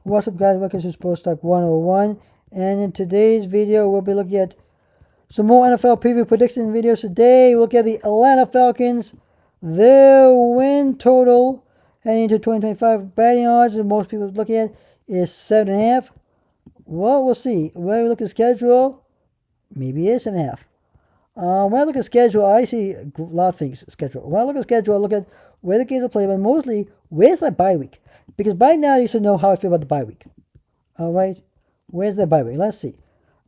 What's up, guys? Welcome to Sports Talk 101. And in today's video, we'll be looking at some more NFL preview prediction videos. Today, we'll look at the Atlanta Falcons, their win total heading into 2025. Betting odds that most people are looking at is 7.5. Well, we'll see. When we look at the schedule, maybe it is 7.5. When I look at the schedule, I see a lot of things. Schedule. When I look at the schedule, I look at where the games are played, but mostly where's that bye week. Because by now you should know how I feel about the bye week. All right, where's the bye week? Let's see.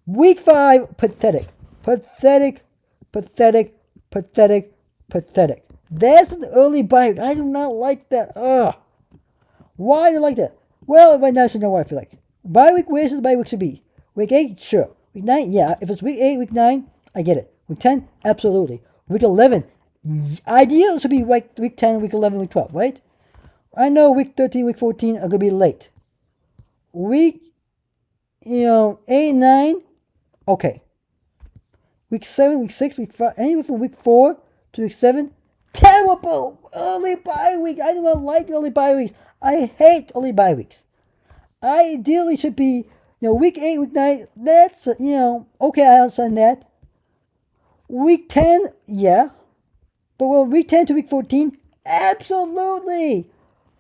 Week 5, pathetic, pathetic, pathetic, pathetic, pathetic. That's an early bye week. I do not like that. Ugh. Why do you like that? Well, right now you should know what I feel like. Bye week, where should the bye week should be? Week 8, sure. Week 9, yeah. If it's week 8, week 9, I get it. Week 10, absolutely. Week 11, ideal should be like week 10, week 11, week 12, right? I know week 13, week 14 are going to be late. Week, 8, 9, okay. Week 7, week 6, week 5, anywhere from week 4 to week 7, terrible early bye week. I do not like early bye weeks. I hate early bye weeks. Ideally should be, week 8, week 9, that's, okay, I understand that. Week 10, yeah. But week 10 to week 14, absolutely.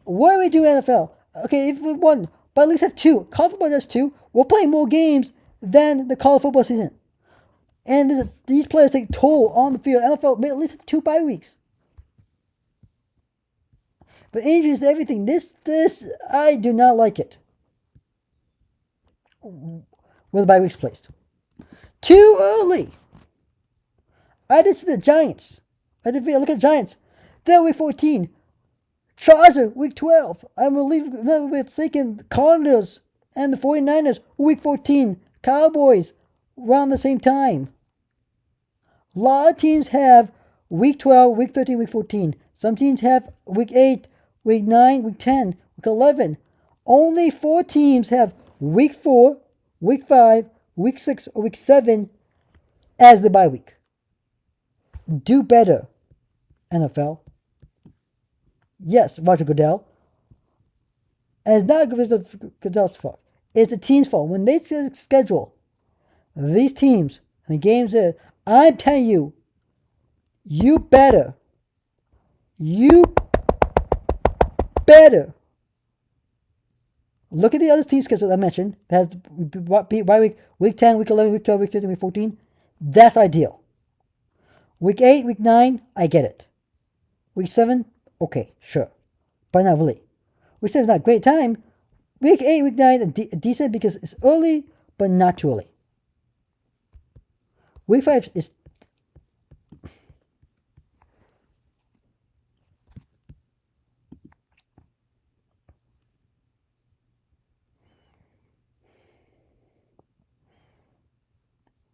What do we do in NFL? Okay, if we won, but at least have 2. College football does 2. We're playing more games than the college football season. And these players take toll on the field. NFL may at least have 2 bye weeks. But injuries, everything. This, I do not like it. Where the bye weeks placed. Too early. I did see the Giants. Look at Giants. They're week 14. Chargers, week 12. I believe, never mistaken, Cardinals and the 49ers, week 14. Cowboys, around the same time. A lot of teams have week 12, week 13, week 14. Some teams have week 8, week 9, week 10, week 11. Only 4 teams have week 4, week 5, week 6, or week 7 as the bye week. Do better, NFL. Yes, Roger Goodell. And it's not Goodell's fault. It's the team's fault. When they schedule these teams and the games there, I'm telling you, you better look at the other team schedules I mentioned. That has bye week 10, week 11, week 12, week 13, week 14. That's ideal. Week 8, week 9, I get it. Week 7, okay, sure. But not really. Week 7 is not a great time. Week 8, week 9, decent because it's early, but not too early. Week 5 is...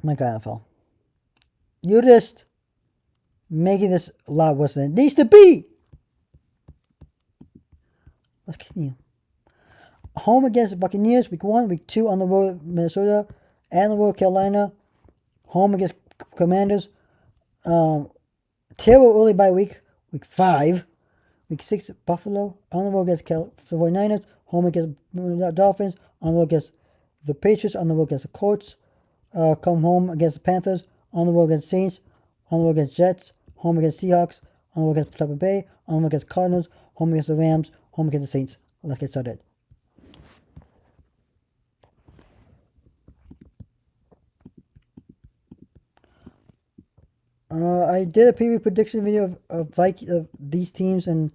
My God, NFL. You're just making this a lot worse than it needs to be. Let's continue. Home against the Buccaneers, week 1. Week 2 on the road, Minnesota. And the road, Carolina. Home against Commanders. Terrible early bye week. Week 5. Week 6, Buffalo. On the road against 49ers. Home against Dolphins. On the road against the Patriots. On the road against the Colts. Come home against the Panthers. On the road against Saints. On the road against Jets. Home against Seahawks. On the road against Tampa Bay. On the road against Cardinals. Home against the Rams. Home against the Saints. Let's get started. I did a preview prediction video of these teams, and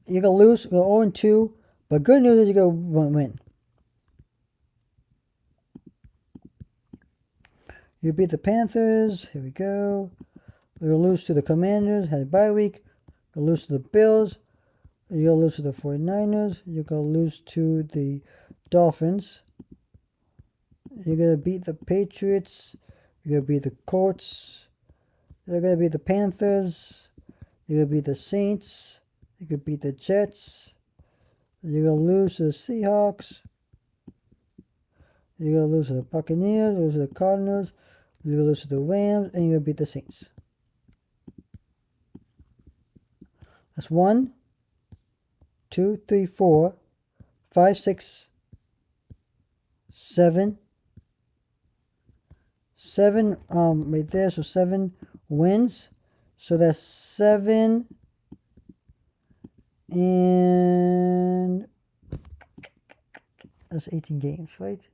you're going to lose. You're 0-2, but good news is you're going to win. You beat the Panthers. Here we go. You're going to lose to the Commanders. Had a bye week. You're going to lose to the Bills. You're going to lose to the 49ers. You're going to lose to the Dolphins. You're going to beat the Patriots. You're going to beat the Colts. You're going to beat the Panthers. You're going to beat the Saints. You could beat the Jets. You're going to lose to the Seahawks. You're going to lose to the Buccaneers. Lose to the Cardinals. You're going to lose to the Rams. And you're going to beat the Saints. That's 1, 2, 3, 4, 5, 6, 7. 7 right there, so 7 wins. So that's 7 and that's 18 games, right?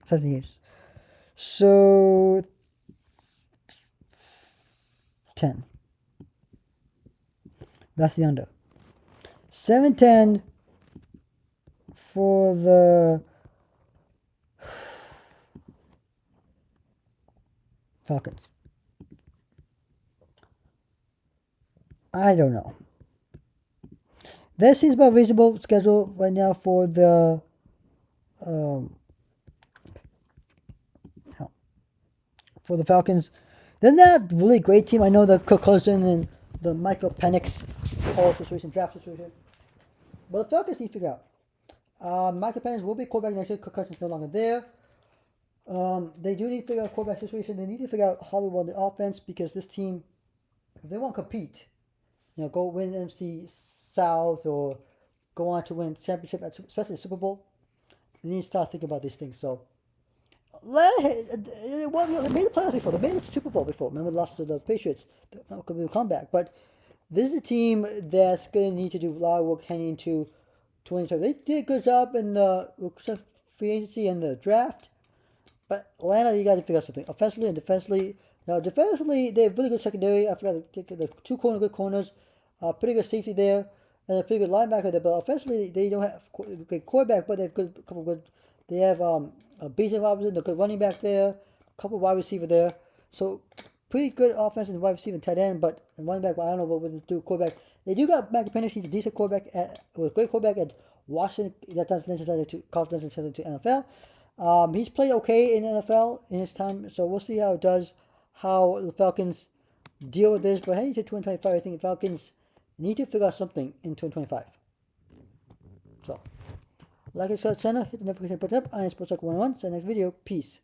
17 games. So 10. That's the under. 7-10 for the Falcons. I don't know. That seems about reasonable schedule right now for the Falcons. They're not really a great team. I know the Kirk Cousins and the Michael Penix situation, draft situation. But the Falcons need to figure out. Michael Penix will be quarterback next year. Kirk Cousins is no longer there. They do need to figure out quarterback situation. They need to figure out how they want the offense, because this team, if they want to compete, go win NFC South or go on to win championship, especially the Super Bowl, they need to start thinking about these things. So, they made the playoffs before. They made the Super Bowl before. Remember, they lost to the Patriots. Could be a comeback. But this is a team that's going to need to do a lot of work heading into 2020. They did a good job in the free agency and the draft. But Atlanta, you got to figure out something. Offensively and defensively. Now, defensively, they have really good secondary. I forgot the two good corners. Pretty good safety there. And a pretty good linebacker there. But offensively, they don't have a great quarterback, but they have a couple good. They have Bijan Robinson, a good running back there. A couple wide receiver there. So, pretty good offense and wide receiver and tight end. But running back, I don't know what to do quarterback. They do got Michael Penix. He's a decent quarterback. Was a great quarterback at Washington. That doesn't necessarily to NFL. He's played okay in the NFL in his time, so we'll see how it does, how the Falcons deal with this. But heading to 2025, I think the Falcons need to figure out something in 2025. So, like I said, channel, hit the notification button up. I am Sports Talk 101. See you next video. Peace.